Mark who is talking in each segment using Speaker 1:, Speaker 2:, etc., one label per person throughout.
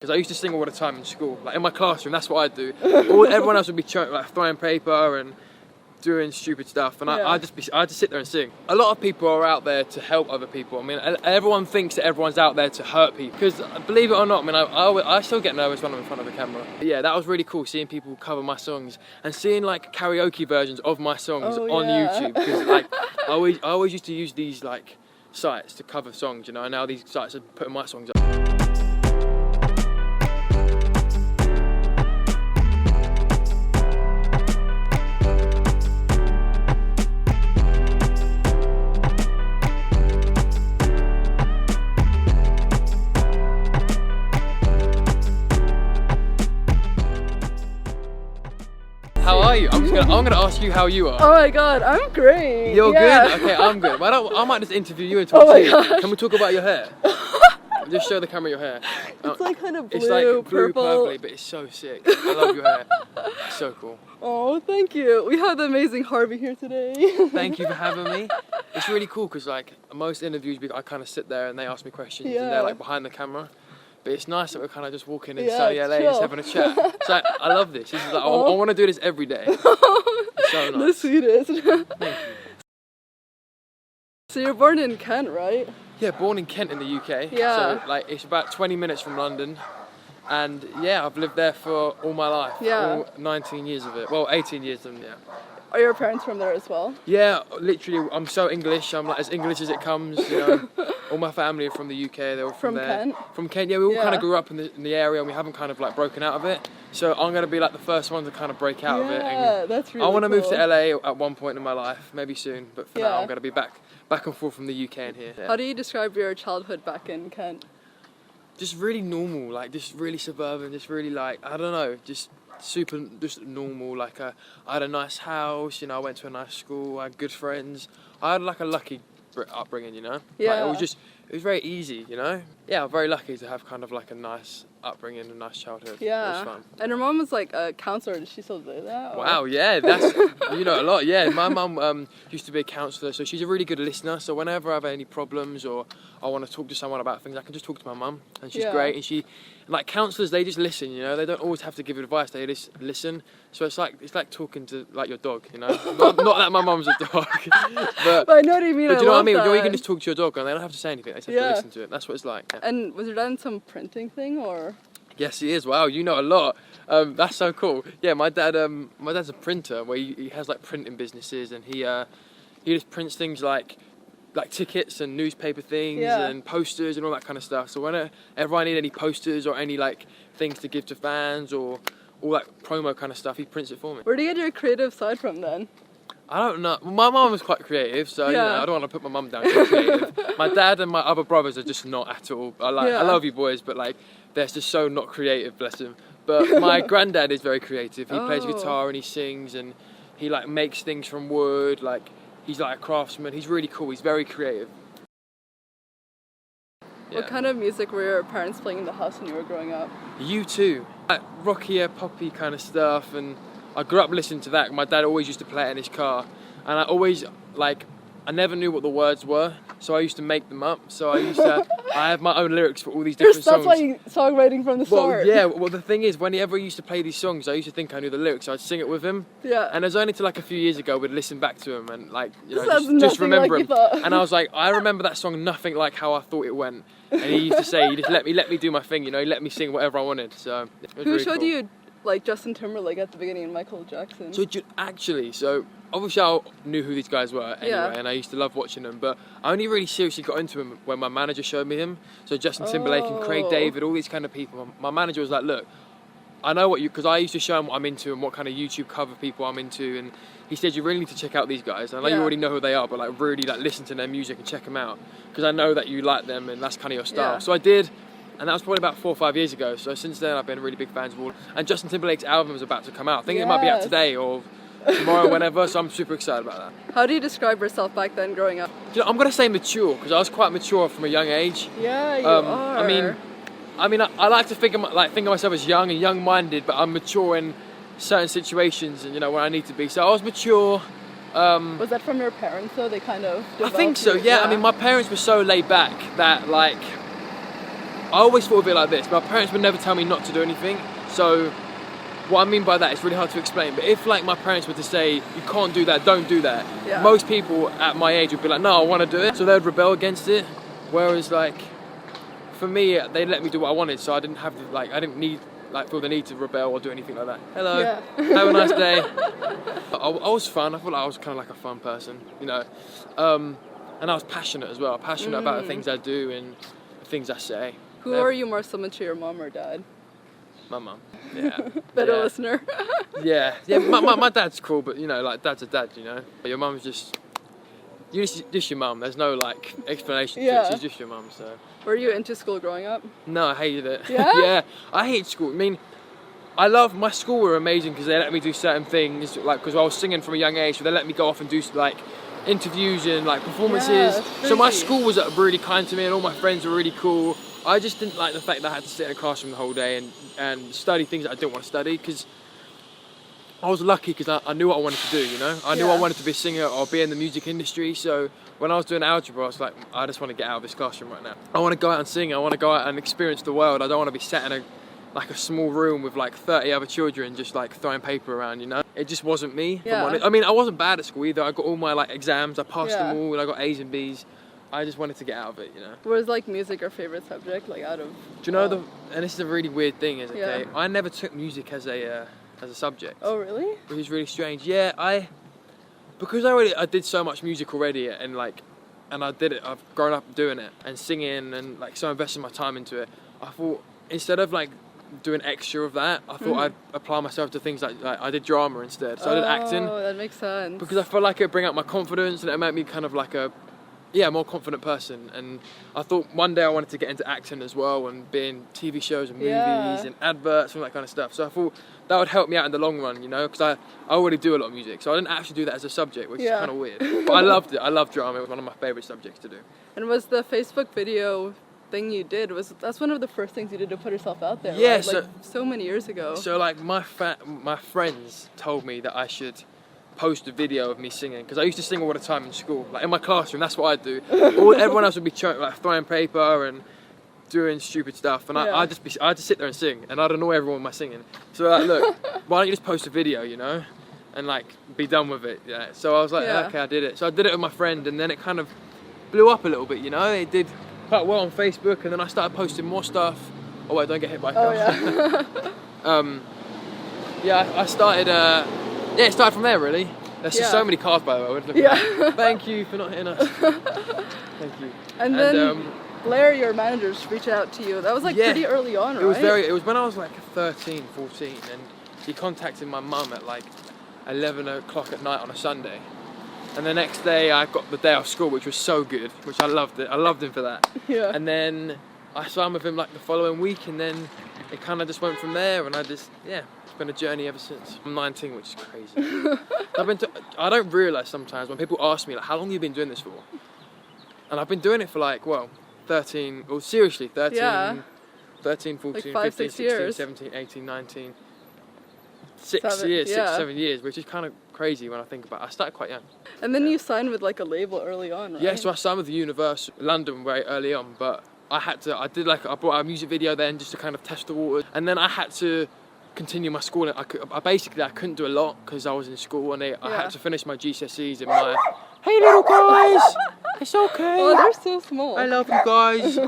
Speaker 1: Because I used to sing all the time in school, like in my classroom, that's what I'd do. Everyone else would be throwing paper and doing stupid stuff, and I'd just sit there and sing. A lot of people are out there to help other people. I mean, everyone thinks that everyone's out there to hurt people, because believe it or not, I mean, I still get nervous when I'm in front of the camera. But yeah, that was really cool, seeing people cover my songs and seeing like karaoke versions of my songs on YouTube, because like I always used to use these like sites to cover songs, you know, and now these sites are putting my songs up. How are you? I'm gonna ask you how you are.
Speaker 2: Oh my god, I'm great.
Speaker 1: You're good? Okay, I'm good. I might just interview you and talk to you.
Speaker 2: Gosh.
Speaker 1: Can we talk about your hair? Just show the camera your hair.
Speaker 2: It's like kind of blue,
Speaker 1: it's like blue,
Speaker 2: purple.
Speaker 1: purpley, but it's so sick. I love your hair. It's so cool.
Speaker 2: Oh, thank you. We have the amazing Harvey here today.
Speaker 1: Thank you for having me. It's really cool because like most interviews, I kind of sit there and they ask me questions and they're like behind the camera. But it's nice that we're kind of just walking in sunny LA just having a chat. It's like, I love this. This is like, I want to do this every day. It's so nice.
Speaker 2: The sweetest.
Speaker 1: Thank you.
Speaker 2: So you're born in Kent, right?
Speaker 1: Yeah, born in Kent in the UK.
Speaker 2: Yeah.
Speaker 1: So like it's about 20 minutes from London. And yeah, I've lived there for all my life.
Speaker 2: Yeah.
Speaker 1: All 19 years of it. Well, 18 years of them, yeah.
Speaker 2: Are your parents from there as well?
Speaker 1: Yeah, literally, I'm so English. I'm like as English as it comes, you know. All my family are from the UK. They were from there.
Speaker 2: Kent?
Speaker 1: From Kent, yeah. We all kind of grew up in the area, and we haven't kind of like broken out of it. So I'm gonna be like the first one to kind of break out of it.
Speaker 2: Yeah, that's really
Speaker 1: I want to
Speaker 2: cool.
Speaker 1: move to LA at one point in my life, maybe soon. But for now, I'm gonna be back and forth from the UK and here. Yeah.
Speaker 2: How do you describe your childhood back in Kent?
Speaker 1: Just really normal, like just really suburban, just really like, I don't know, just normal. Like I had a nice house, you know, I went to a nice school, I had good friends. I had like a lucky upbringing, you know.
Speaker 2: Yeah.
Speaker 1: Like, it was very easy, you know. Yeah, I'm very lucky to have kind of like a nice upbringing, a nice childhood.
Speaker 2: Yeah.
Speaker 1: It was fun.
Speaker 2: And her mom was like a counselor. Does she still do that? Or?
Speaker 1: Wow, yeah, that's, you know a lot. Yeah, my mum used to be a counsellor, so she's a really good listener. So whenever I have any problems or I want to talk to someone about things, I can just talk to my mum, and she's great. And she, like counsellors, they just listen, you know. They don't always have to give advice. They just listen. So it's like talking to like your dog, you know. not that my mum's a dog, but
Speaker 2: I know what you mean.
Speaker 1: But do you know what I mean?
Speaker 2: That.
Speaker 1: You can just talk to your dog, and they don't have to say anything. They just have to listen to it. That's what it's like. Yeah.
Speaker 2: And was your dad in some printing thing or?
Speaker 1: Yes, he is. Wow, you know a lot. That's so cool. Yeah, my dad's a printer where he has like printing businesses, and he just prints things like tickets and newspaper things and posters and all that kind of stuff. So whenever I need any posters or any like things to give to fans or all that promo kind of stuff, he prints it for me.
Speaker 2: Where do you get your creative side from then?
Speaker 1: I don't know. My mum was quite creative, so you know, I don't want to put my mum down. She's creative. My dad and my other brothers are just not at all. I love you boys, but like they're just so not creative, bless him. But my granddad is very creative. He plays guitar and he sings and he like makes things from wood. Like he's like a craftsman. He's really cool. He's very creative.
Speaker 2: What kind of music were your parents playing in the house when you were growing up?
Speaker 1: U2, like rockier, poppy kind of stuff, and I grew up listening to that. My dad always used to play it in his car, and I never knew what the words were, so I used to make them up. So I have my own lyrics for all these different songs.
Speaker 2: That's why songwriting from the start.
Speaker 1: Well, the thing is, whenever he used to play these songs, I used to think I knew the lyrics, so I'd sing it with him. Yeah. And it was only till like a few years ago we'd listen back to him and like, you know, just remember him. And I was like, I remember that song nothing like how I thought it went. And he used to say, he just let me do my thing, you know, he let me sing whatever I wanted. So it was
Speaker 2: Who showed you like Justin Timberlake at the beginning and Michael Jackson?
Speaker 1: So obviously I knew who these guys were anyway, and I used to love watching them, but I only really seriously got into him when my manager showed me him. So Justin Timberlake and Craig David, all these kind of people. My manager was like, look, I know what because I used to show him what I'm into and what kind of YouTube cover people I'm into, and he said you really need to check out these guys. I know you already know who they are, but like really like listen to their music and check them out because I know that you like them and that's kind of your style. Yeah. So I did. And that was probably about 4 or 5 years ago. So since then, I've been really big fans of all. And Justin Timberlake's album is about to come out. I think it might be out today or tomorrow, whenever. So I'm super excited about that.
Speaker 2: How do you describe yourself back then, growing up?
Speaker 1: You know, I'm gonna say mature because I was quite mature from a young age.
Speaker 2: Yeah, you are.
Speaker 1: I mean, I like to think of myself as young and young-minded, but I'm mature in certain situations and you know where I need to be. So I was mature.
Speaker 2: Was that from your parents though? They kind of.
Speaker 1: I think so. Yeah. I mean, my parents were so laid back that like. I always thought of it like this. My parents would never tell me not to do anything. So what I mean by that, it's really hard to explain. But if like my parents were to say, you can't do that, don't do that.
Speaker 2: Yeah. Most
Speaker 1: people at my age would be like, no, I want to do it. So they'd rebel against it. Whereas like, for me, they let me do what I wanted. So I didn't have to like, I didn't need like feel the need to rebel or do anything like that. Hello,
Speaker 2: Yeah.
Speaker 1: have a nice day. I was fun. I felt like I was kind of like a fun person, you know. And I was passionate as well. Passionate about the things I do and the things I say.
Speaker 2: Who are you more similar to, your mom or dad?
Speaker 1: My mum. Yeah.
Speaker 2: Better
Speaker 1: Yeah.
Speaker 2: listener.
Speaker 1: Yeah. My dad's cool, but you know, like dad's a dad, you know. Your mum's just your mum. There's no like explanation to it. She's just your mum. So.
Speaker 2: Were you into school growing up?
Speaker 1: No, I hated it.
Speaker 2: Yeah?
Speaker 1: Yeah, I hate school. I mean, my school were amazing because they let me do certain things, like because I was singing from a young age, so they let me go off and do like interviews and like performances.
Speaker 2: Yeah,
Speaker 1: so my
Speaker 2: crazy.
Speaker 1: school was really kind to me, and all my friends were really cool. I just didn't like the fact that I had to sit in a classroom the whole day and study things that I didn't want to study, because I was lucky because I knew what I wanted to do, you know? I knew I wanted to be a singer or be in the music industry, so when I was doing algebra, I was like, I just want to get out of this classroom right now. I want to go out and sing, I want to go out and experience the world. I don't want to be sat in a small room with like 30 other children just like throwing paper around, you know? It just wasn't me.
Speaker 2: Yeah.
Speaker 1: I mean, I wasn't bad at school either. I got all my like exams, I passed
Speaker 2: Yeah.
Speaker 1: them all, and I got A's and B's. I just wanted to get out of it, you know?
Speaker 2: Was like music your favorite subject, like out of...
Speaker 1: Do you know and this is a really weird thing, is okay?
Speaker 2: Yeah.
Speaker 1: I never took music as a subject.
Speaker 2: Oh, really?
Speaker 1: Which is really strange. Yeah, because I did so much music already, and I did it. I've grown up doing it and singing, and like so invested my time into it. I thought instead of like doing extra of that, I thought I'd apply myself to things like I did drama instead. So I did acting.
Speaker 2: Oh, that makes sense.
Speaker 1: Because I felt like it'd bring out my confidence, and it made me kind of like a more confident person. And I thought one day I wanted to get into acting as well, and be in TV shows and movies and adverts and all that kind of stuff. So I thought that would help me out in the long run, you know, because I already do a lot of music, so I didn't actually do that as a subject, which is kind of weird. But I loved it. I loved drama. It was one of my favourite subjects to do.
Speaker 2: And was the Facebook video thing you did, that's one of the first things you did to put yourself out there,
Speaker 1: Yeah,
Speaker 2: right? Like so many years ago.
Speaker 1: So like my friends told me that I should post a video of me singing, because I used to sing all the time in school, like in my classroom. That's what I'd do. Everyone else would be throwing paper and doing stupid stuff, and I'd just sit there and sing, and I'd annoy everyone with my singing. So like, look, why don't you just post a video, you know, and like be done with it. Yeah. So I was like, okay, I did it. So I did it with my friend, and then it kind of blew up a little bit, you know. It did quite well on Facebook, and then I started posting more stuff. Oh wait, don't get hit by a car. I started. It started from there, really. There's just so many cars, by the way. We're looking at. Thank you for not hitting us. Thank you.
Speaker 2: And then Blair, your managers, reached out to you. That was like pretty early on, right?
Speaker 1: It was when I was like 13, 14, and he contacted my mum at like 11 o'clock at night on a Sunday. And the next day I got the day off school, which was so good, which I loved it. I loved him for that. Yeah. And then I swam with him like the following week, and then it kind of just went from there, and it's been a journey ever since. I'm 19, which is crazy. I don't realise sometimes when people ask me like, how long have you been doing this for? And I've been doing it for like, 13, 14,
Speaker 2: like
Speaker 1: 15,
Speaker 2: 5, 6
Speaker 1: 16,
Speaker 2: years.
Speaker 1: 17, 18, 19, 7 years, which is kind of crazy when I think about it. I started quite young.
Speaker 2: And then you signed with like a label early on, right?
Speaker 1: Yeah, so I signed with the Universal London very early on, but I brought a music video then just to kind of test the waters, and then I had to continue my schooling. I couldn't do a lot because I was in school, and I had to finish my GCSEs and my, hey little guys, it's okay.
Speaker 2: Oh, they're so small.
Speaker 1: I love you guys. I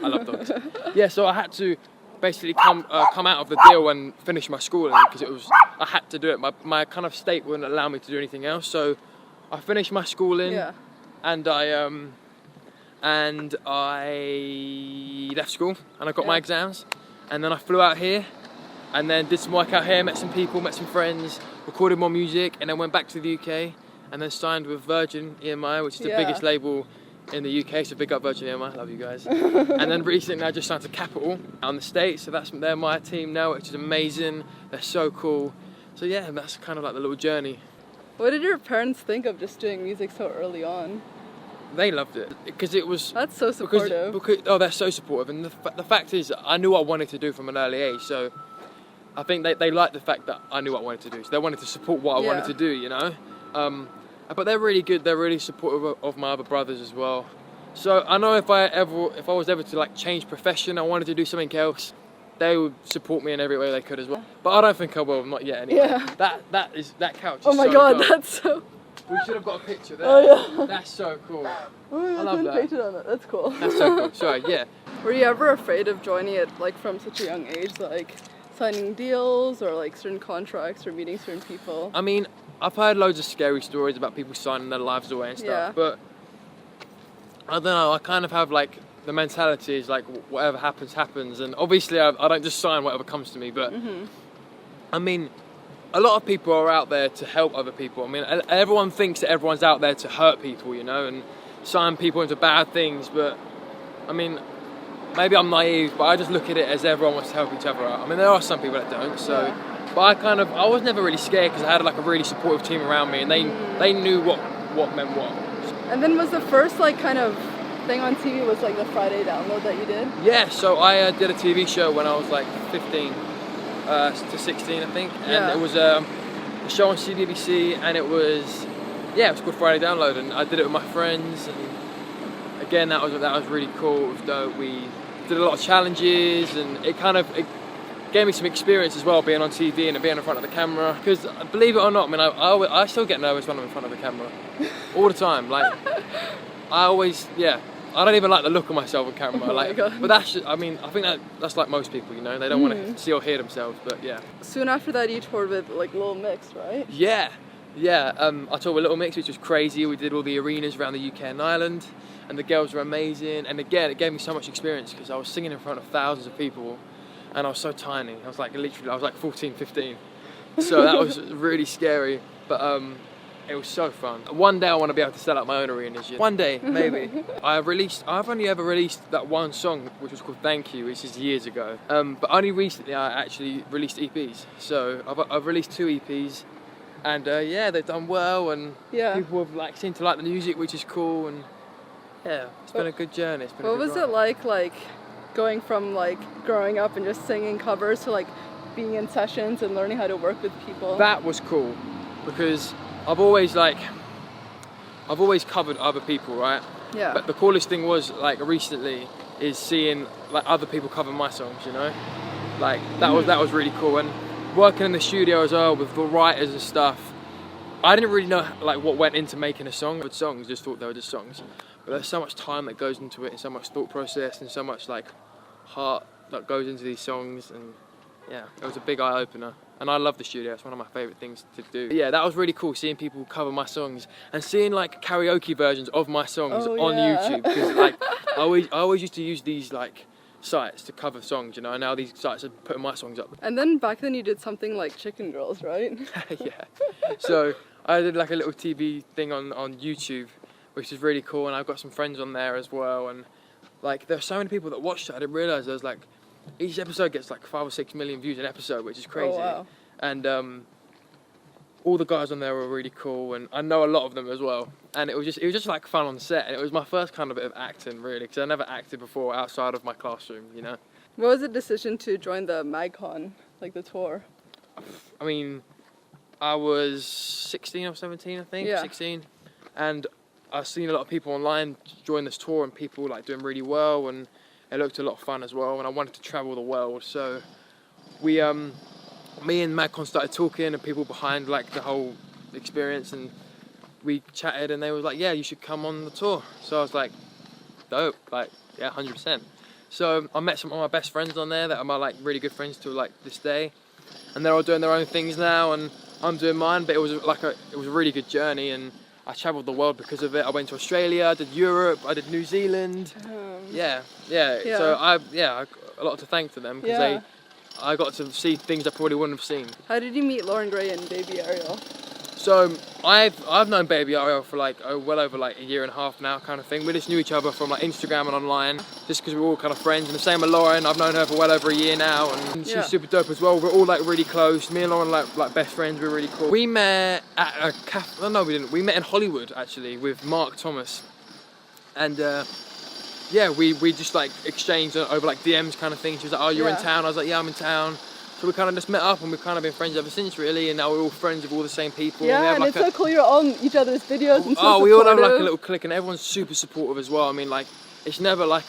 Speaker 1: love dogs. Yeah, so I had to basically come out of the deal and finish my schooling, because I had to do it. My kind of state wouldn't allow me to do anything else, so I finished my schooling, and I left school, and I got my exams, and then I flew out here, and then did some work out here, met some people, met some friends, recorded more music, and then went back to the UK, and then signed with Virgin EMI, which is the biggest label in the UK, so big up Virgin EMI, love you guys. And then recently I just signed to Capital on the States, so they're my team now, which is amazing. They're so cool. So yeah, that's kind of like the little journey.
Speaker 2: What did your parents think of just doing music so early on?
Speaker 1: They loved it, because it was...
Speaker 2: That's so supportive.
Speaker 1: Because they're so supportive, and the fact is, I knew what I wanted to do from an early age, so I think they liked the fact that I knew what I wanted to do, so they wanted to support what I wanted to do, you know? But they're really good, they're really supportive of my other brothers as well. So I know if I was ever to like change profession, I wanted to do something else, they would support me in every way they could as well. But I don't think I will, not yet anyway.
Speaker 2: Yeah.
Speaker 1: That couch is
Speaker 2: Oh my
Speaker 1: so
Speaker 2: god,
Speaker 1: dope.
Speaker 2: that's so...
Speaker 1: We should have got a picture there.
Speaker 2: Oh yeah.
Speaker 1: That's so cool.
Speaker 2: Oh,
Speaker 1: I love that.
Speaker 2: Painted on it. That's cool.
Speaker 1: That's so cool. Sorry, yeah.
Speaker 2: Were you ever afraid of joining it like from such a young age, like signing deals or like certain contracts or meeting certain people?
Speaker 1: I mean, I've heard loads of scary stories about people signing their lives away and stuff,
Speaker 2: Yeah.
Speaker 1: but I don't know, I kind of have like the mentality is like whatever happens, happens, and obviously I don't just sign whatever comes to me, but I mean, a lot of people are out there to help other people. I mean, everyone thinks that everyone's out there to hurt people, you know, and sign people into bad things, but I mean, maybe I'm naive, but I just look at it as everyone wants to help each other out. I mean, there are some people that don't, so,
Speaker 2: Yeah.
Speaker 1: but I was never really scared because I had like a really supportive team around me, and they knew what meant what.
Speaker 2: And then was the first like kind of thing on TV was like the Friday download that you did?
Speaker 1: Yeah, so I did a TV show when I was like 15 to 16, I think, and
Speaker 2: Yeah.
Speaker 1: it was a show on CBBC, and it was called Friday Download, and I did it with my friends, and again that was really cool. It was dope. We did a lot of challenges, and it gave me some experience as well, being on TV and being in front of the camera. Because believe it or not, I mean, I still get nervous when I'm in front of the camera all the time. Like I don't even like the look of myself on camera.
Speaker 2: Oh my God.
Speaker 1: But that's just, I mean, I think that's like most people, you know. They don't want to see or hear themselves, but yeah.
Speaker 2: Soon after that, you toured with like Little Mix, right?
Speaker 1: Yeah. I toured with Little Mix, which was crazy. We did all the arenas around the UK and Ireland, and the girls were amazing. And again, it gave me so much experience because I was singing in front of thousands of people, and I was so tiny. I was like 14, 15. So that was really scary, but it was so fun. One day I want to be able to set up my own arenas. One day, maybe. I've only ever released that one song, which was called Thank You, which is years ago. But only recently I actually released EPs. So I've released 2 EPs, and they've done well, and people have seemed to like the music, which is cool, and yeah, it's been a good journey.
Speaker 2: What was it like going from like growing up and just singing covers to like being in sessions and learning how to work with people?
Speaker 1: That was cool, because I've always covered other people, right?
Speaker 2: Yeah.
Speaker 1: But the coolest thing was like recently is seeing like other people cover my songs, you know? Like that was really cool, and working in the studio as well with the writers and stuff. I didn't really know like what went into making a song. With songs, just thought they were just songs. But there's so much time that goes into it, and so much thought process, and so much like heart that goes into these songs, and yeah, it was a big eye opener. And I love the studio, it's one of my favourite things to do. But yeah, that was really cool, seeing people cover my songs and seeing like karaoke versions of my songs on YouTube. Because like I always used to use these like sites to cover songs, you know, and now these sites are putting my songs up.
Speaker 2: And then back then you did something like Chicken Girls, right?
Speaker 1: Yeah. So I did like a little TV thing on YouTube, which is really cool, and I've got some friends on there as well, and like there are so many people that watched it. I didn't realise there was like each episode gets like 5 or 6 million views an episode, which is crazy.
Speaker 2: Oh, wow.
Speaker 1: And all the guys on there were really cool, and I know a lot of them as well. And it was just like fun on set, and it was my first kind of bit of acting really, because I never acted before outside of my classroom, you know.
Speaker 2: What was the decision to join the Magcon, like the tour?
Speaker 1: I mean, I was 16 or 17, I think, 16, and I've seen a lot of people online join this tour, and people like doing really well, and it looked a lot of fun as well, and I wanted to travel the world. So we, me and Magcon started talking, and people behind like the whole experience, and we chatted, and they were like, yeah, you should come on the tour. So I was like, dope, like, yeah, 100%. So I met some of my best friends on there that are my like really good friends to like this day, and they're all doing their own things now, and I'm doing mine. But it was a really good journey, and I travelled the world because of it. I went to Australia, I did Europe, I did New Zealand. Yeah. So I a lot to thank to them, because I got to see things I probably wouldn't have seen.
Speaker 2: How did you meet Loren Gray and Baby Ariel?
Speaker 1: So I've known Baby Ariel for like well over like a year and a half now, kind of thing. We just knew each other from like Instagram and online, just because we were all kind of friends. And the same with Loren. I've known her for well over a year now, and she's super dope as well. We're all like really close. Me and Loren like best friends. We're really cool. We met at a cafe. No, we didn't. We met in Hollywood actually with Mark Thomas, and we just like exchanged over like DMs kind of thing. She was like, "Oh, you're in town?" I was like, "Yeah, I'm in town." So we kind of just met up and we've kind of been friends ever since, really. And now we're all friends with all the same people.
Speaker 2: Yeah, and it's so cool. You're on each other's videos and so
Speaker 1: we all have like a little clique, and everyone's super supportive as well. I mean, like, it's never like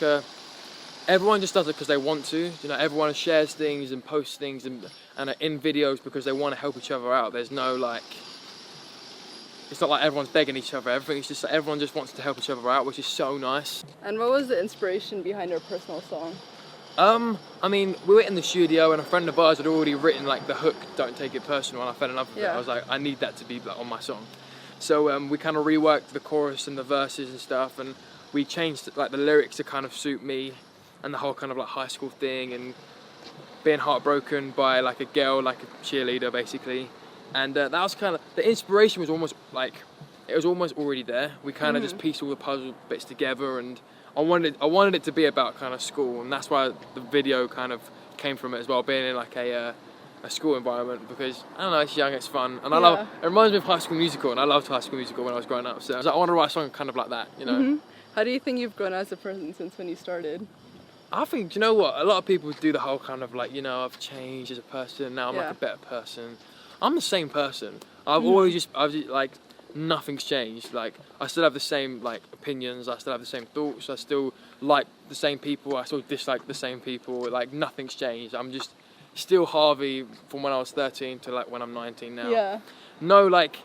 Speaker 1: everyone just does it because they want to. You know, everyone shares things and posts things and are in videos because they want to help each other out. There's no like, it's not like everyone's begging each other. Everything's just like everyone just wants to help each other out, which is so nice.
Speaker 2: And what was the inspiration behind your personal song?
Speaker 1: I mean, we were in the studio and a friend of ours had already written like the hook, "Don't Take It Personal," and I fell in love with it. I was like, I need that to be like, on my song. So we kind of reworked the chorus and the verses and stuff, and we changed like the lyrics to kind of suit me and the whole kind of like high school thing and being heartbroken by like a girl, like a cheerleader basically. And that was kind of, the inspiration was almost like, it was almost already there. We kind of just pieced all the puzzle bits together, and I wanted it to be about kind of school, and that's why the video kind of came from it as well, being in like a school environment, because I don't know, it's young, it's fun, and I love. It reminds me of High School Musical, and I loved High School Musical when I was growing up. So I was like, I want to write a song kind of like that, you know.
Speaker 2: How do you think you've grown as a person since when you started?
Speaker 1: I think, you know what, a lot of people do the whole kind of like, you know, I've changed as a person, now I'm like a better person. I'm the same person. I've always like, nothing's changed. Like, I still have the same like opinions, I still have the same thoughts, I still like the same people, I still dislike the same people. Like, nothing's changed. I'm just still Harvey from when I was 13 to like when I'm 19 now.
Speaker 2: Yeah.
Speaker 1: No like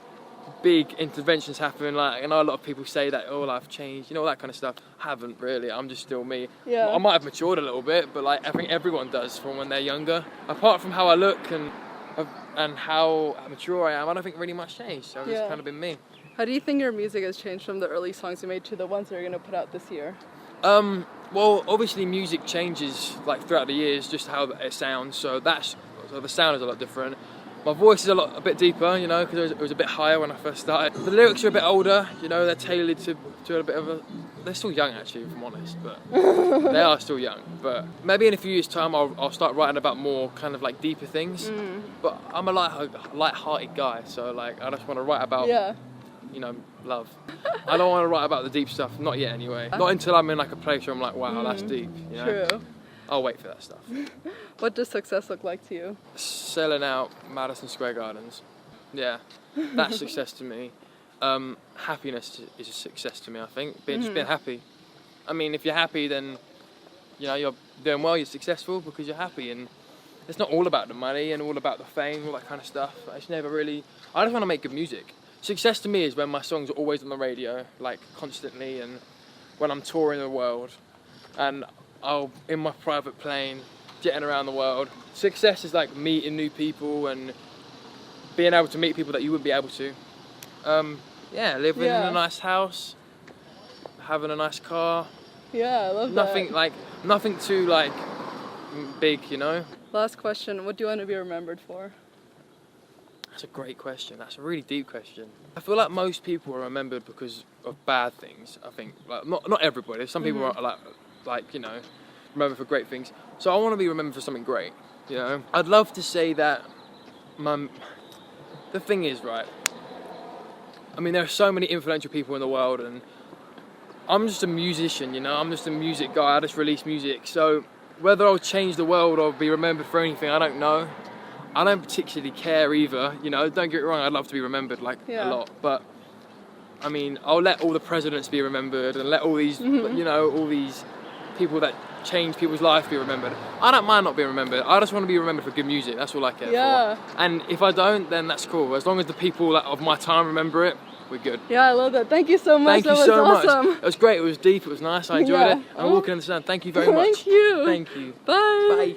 Speaker 1: big interventions happen. Like, I know a lot of people say that, oh, I've changed, you know, all that kind of stuff. I haven't really. I'm just still me.
Speaker 2: Yeah.
Speaker 1: I might have matured a little bit, but like I think everyone does from when they're younger. Apart from how I look and how mature I am, I don't think really much changed. So I've just kind of been me.
Speaker 2: How do you think your music has changed from the early songs you made to the ones that you're going to put out this year?
Speaker 1: Well, obviously music changes like throughout the years, just how it sounds. So the sound is a lot different. My voice is a bit deeper, you know, because it was a bit higher when I first started. The lyrics are a bit older, you know, they're tailored to a bit of a... They're still young, actually, if I'm honest, but they are still young. But maybe in a few years' time, I'll start writing about more kind of like deeper things. But I'm a light-hearted guy, so like I just want to write about, you know, love. I don't want to write about the deep stuff, not yet anyway. Not until I'm in like a place where I'm like, wow, that's deep, you know? True. I'll wait for that stuff.
Speaker 2: What does success look like to you?
Speaker 1: Selling out Madison Square Gardens. Yeah, that's success to me. Happiness is a success to me, I think. Just being happy. I mean, if you're happy, then, you know, you're doing well, you're successful because you're happy. And it's not all about the money and all about the fame, all that kind of stuff. It's never really... I just want to make good music. Success to me is when my songs are always on the radio, like constantly, and when I'm touring the world. And I'll in my private plane, jetting around the world. Success is like meeting new people and being able to meet people that you wouldn't be able to. Living in a nice house, having a nice car.
Speaker 2: Yeah, I love that.
Speaker 1: Nothing too like big, you know.
Speaker 2: Last question, what do you want to be remembered for?
Speaker 1: That's a great question. That's a really deep question. I feel like most people are remembered because of bad things. I think, like not everybody. Some people are like you know, remembered for great things. So I want to be remembered for something great. You know, I'd love to say that. The thing is, right. I mean, there are so many influential people in the world, and I'm just a musician. You know, I'm just a music guy. I just release music. So whether I'll change the world or be remembered for anything, I don't know. I don't particularly care either, you know, don't get me wrong, I'd love to be remembered like a lot, but I mean, I'll let all the presidents be remembered and let all these, you know, all these people that change people's lives be remembered. I don't mind not being remembered, I just want to be remembered for good music, that's all I care for. And if I don't, then that's cool, as long as the people of my time remember it, we're good.
Speaker 2: Yeah, I love that. Thank you so much.
Speaker 1: Thank you so much. It was great, it was deep, it was nice, I enjoyed it. I'm walking in the sun, thank you very much.
Speaker 2: Thank you.
Speaker 1: Thank you.
Speaker 2: Bye.
Speaker 1: Bye.